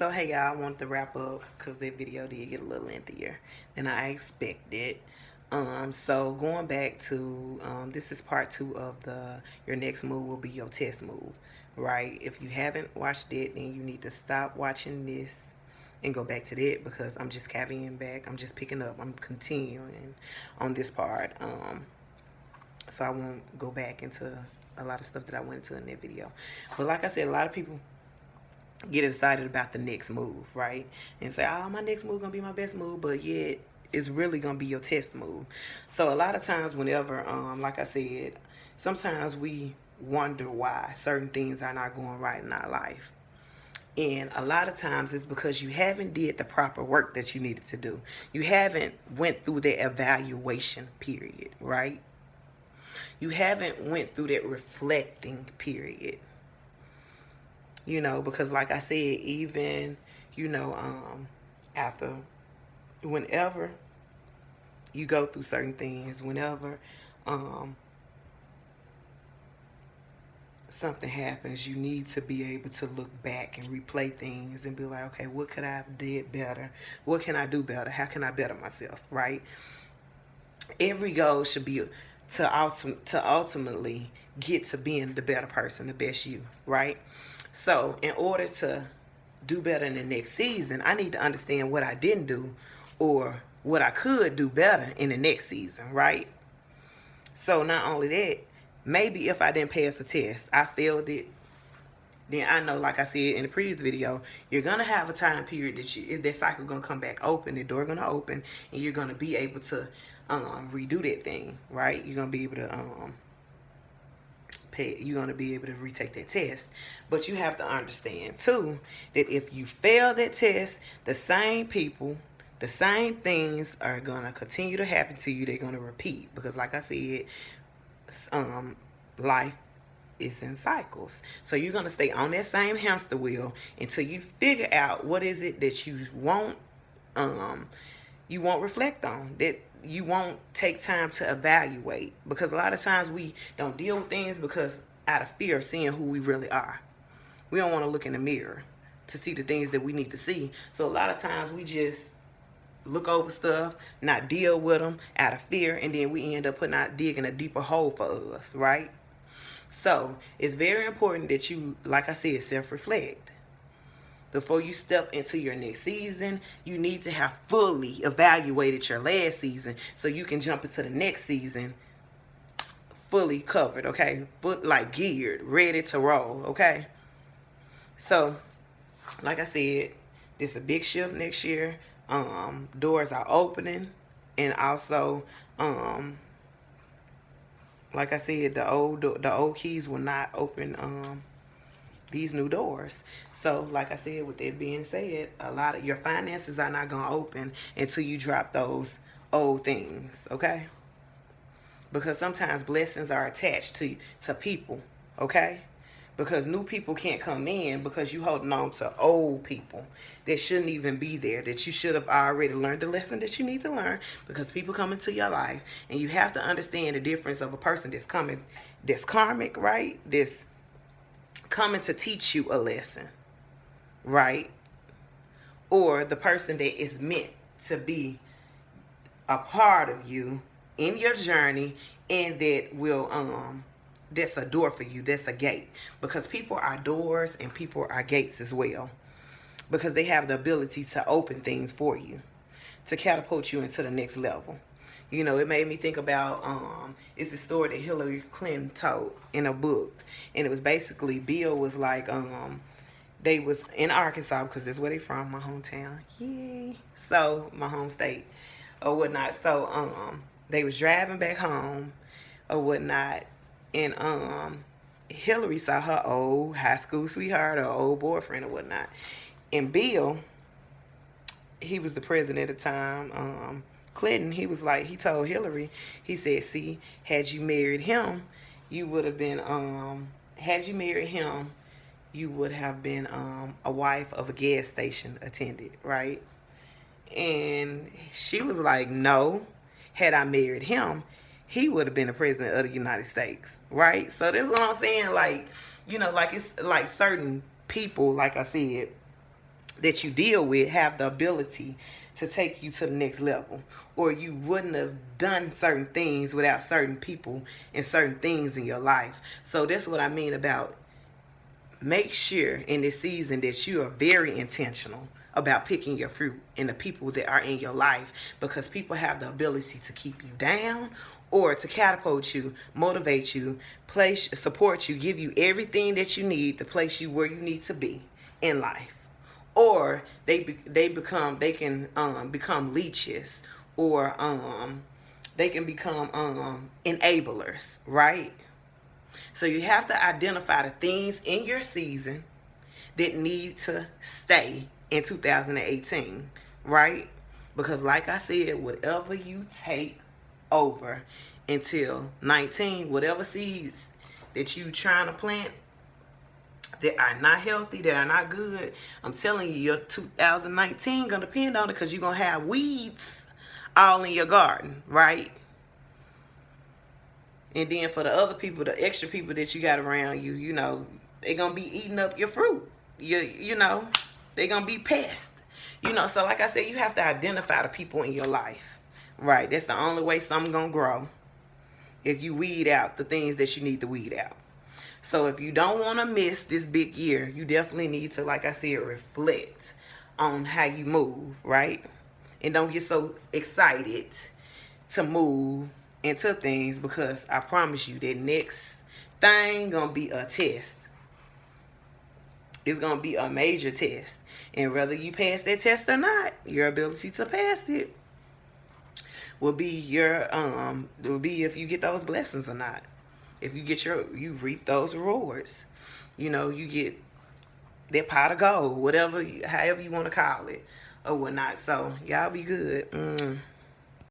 So hey y'all, I wanted to wrap up because that video did get a little lengthier than I expected. So going back to this is part 2 of the your next move will be your test move, right? If you haven't watched it, then you need to stop watching this and go back to that because I'm just caveating back. I'm just picking up. I'm continuing on this part. So I won't go back into a lot of stuff that I went into in that video. But like I said, a lot of people get excited about the next move, right? And say, oh, my next move gonna be my best move, but yet it's really gonna be your test move. So a lot of times whenever, like I said, sometimes we wonder why certain things are not going right in our life. And a lot of times it's because you haven't did the proper work that you needed to do. You haven't went through the evaluation period, right? You haven't went through that reflecting period. You know, because like I said, even, you know, after, whenever you go through certain things, whenever something happens, you need to be able to look back and replay things and be like, okay, what could I have did better? What can I do better? How can I better myself, right? Every goal should be to ultimately get to being the better person, the best you, right? So in order to do better in the next season, I need to understand what I didn't do or what I could do better in the next season, right? So not only that, maybe if I didn't pass a test, I failed it, then I know, like I said in the previous video, you're going to have a time period that cycle going to come back open, the door going to open, and you're going to be able to redo that thing, right? You're going to be able to you're going to be able to retake that test. But you have to understand too that if you fail that test, the same people, the same things are going to continue to happen to you. They're going to repeat because like I said, life is in cycles. So you're going to stay on that same hamster wheel until you figure out what is it that you won't reflect on, that you won't take time to evaluate. Because a lot of times we don't deal with things because out of fear of seeing who we really are. We don't want to look in the mirror to see the things that we need to see. So a lot of times we just look over stuff, not deal with them out of fear, and then we end up digging a deeper hole for us, right? So it's very important that you, like I said, self-reflect. Before you step into your next season, you need to have fully evaluated your last season so you can jump into the next season fully covered, okay? Like geared, ready to roll, okay? So, like I said, this is a big shift next year. Doors are opening, and also, like I said, the old keys will not open these new doors. So like I said, with that being said, a lot of your finances are not going to open until you drop those old things, okay? Because sometimes blessings are attached to people, okay? Because new people can't come in because you holding on to old people that shouldn't even be there, that you should have already learned the lesson that you need to learn, because people come into your life and you have to understand the difference of a person that's karmic, right? That's coming to teach you a lesson, right? Or the person that is meant to be a part of you in your journey, and that will that's a door for you, that's a gate. Because people are doors and people are gates as well, because they have the ability to open things for you, to catapult you into the next level. You know, it made me think about, it's a story that Hillary Clinton told in a book. And it was basically, Bill was like, they was in Arkansas, because that's where they from, my hometown. Yay. So, my home state or whatnot. So, they was driving back home or whatnot. And Hillary saw her old high school sweetheart or old boyfriend or whatnot. And Bill, he was the president at the time, Clinton, he was like, he told Hillary, he said, see, had you married him, you would have been, you would have been a wife of a gas station attendant, right? And she was like, no, had I married him, he would have been the president of the United States, right? So this is what I'm saying, like, you know, like it's like certain people, like I said, that you deal with have the ability to take you to the next level, or you wouldn't have done certain things without certain people and certain things in your life. So that's what I mean about, make sure in this season that you are very intentional about picking your fruit and the people that are in your life, because people have the ability to keep you down or to catapult you, motivate you, place, support you, give you everything that you need to place you where you need to be in life. Or they can become leeches, or they can become enablers, right? So you have to identify the things in your season that need to stay in 2018, right? Because like I said, whatever you take over until 19, whatever seeds that you trying to plant that are not healthy, that are not good, I'm telling you, your 2019 gonna depend on it, because you're gonna have weeds all in your garden, right? And then for the other people, the extra people that you got around you, you know, they're gonna be eating up your fruit. You know, they're gonna be pests. You know, so like I said, you have to identify the people in your life, right? That's the only way something's gonna grow, if you weed out the things that you need to weed out. So if you don't want to miss this big year, you definitely need to, like I said, reflect on how you move, right? And don't get so excited to move into things, because I promise you that next thing gonna be a test. It's gonna be a major test, and whether you pass that test or not, your ability to pass it will be will be if you get those blessings or not. If you get you reap those rewards, you know, you get that pot of gold, whatever, however you want to call it or whatnot. So y'all be good.